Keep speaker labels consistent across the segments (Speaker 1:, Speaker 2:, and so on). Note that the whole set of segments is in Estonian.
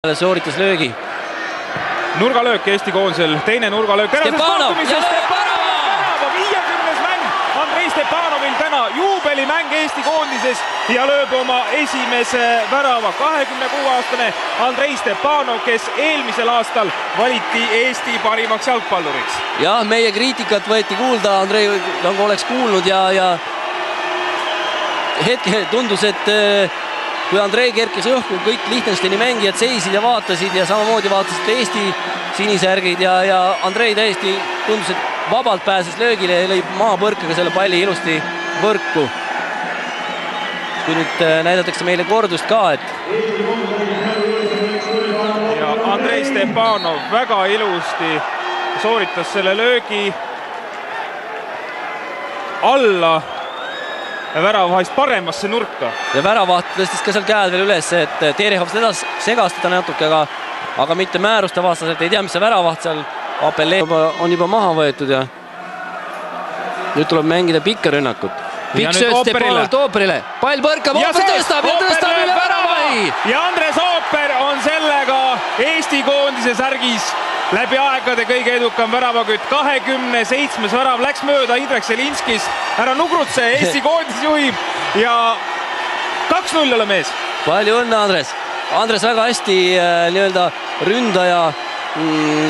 Speaker 1: Sooritas löögi.
Speaker 2: Nurgalöök Eesti koondisel, teine nurgalöök.
Speaker 1: Stepanov!
Speaker 2: 50. mäng Andrei Stepanovil täna juubelimäng Eesti koondises ja lööb oma esimese värava. 26-aastane Andrei Stepanov, kes eelmisel aastal valiti Eesti parimaks jalgpalluriks.
Speaker 1: Jah, meie kriitikat võeti kuulda, Andrei nagu oleks kuulnud ja hetke tundus, et kui Andrei kerkis õhku, kõik Liechtensteini mängijad seisid ja vaatasid ja samamoodi vaatasid Eesti sinisärgid ja Andrei täiesti tundus, et vabalt pääses löögile ja lõi maapõrkega selle palli ilusti võrku. Kui nüüd näidatakse meile kordust ka, et
Speaker 2: ja Andrei Stepanov väga ilusti sooritas selle löögi alla väravahist paremasse nurka.
Speaker 1: Ja väravaht tõstis ka seal käed veel üles, et Terehov seda segastada natuke, aga mitte määruste vastaselt, ei tea, mis see väravaht seal on juba maha võetud ja nüüd tuleb mängida pikka rünnakut. Pikk sööt Stepanov Tooperile, pall põrkab, Ooper tõstab üle väravai!
Speaker 2: Ja Andres Ooper on sellega Eesti koondise särgis läbi aegade kõige edukam väravakütt. 27. värav läks mööda Indrek Selinskis. Härra Nugrutse Eesti koondis juhib ja 2-0 ole mees.
Speaker 1: Palju õnne, Andres. Andres väga hästi nii-öelda ründaja,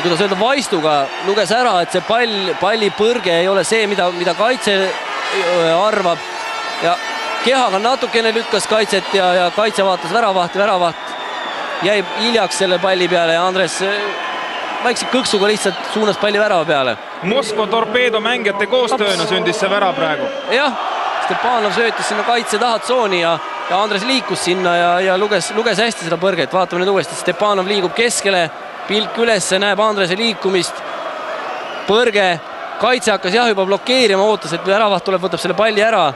Speaker 1: kuidas öelda, vaistuga luges ära, et see palli põrge ei ole see, mida kaitse arvab. Ja kehaga natukene lükkas kaitset ja kaitse vaatas väravaht jäi hiljaks selle palli peale ja Andres vaikse kõksuga lihtsalt suunas palli värava peale.
Speaker 2: Moskva Torpeedo mängijate koostööna sündis see värav praegu.
Speaker 1: Jah, Stepanov söötis sinna kaitse tahatsooni ja Andres liikus sinna ja luges hästi seda põrget. Vaatame nüüd uuesti, Stepanov liigub keskele, pilk üles, näeb Andrese liikumist. Põrge, kaitse hakkas jah juba blokeerima, ootas, et väravaht tuleb, võtab selle palli ära.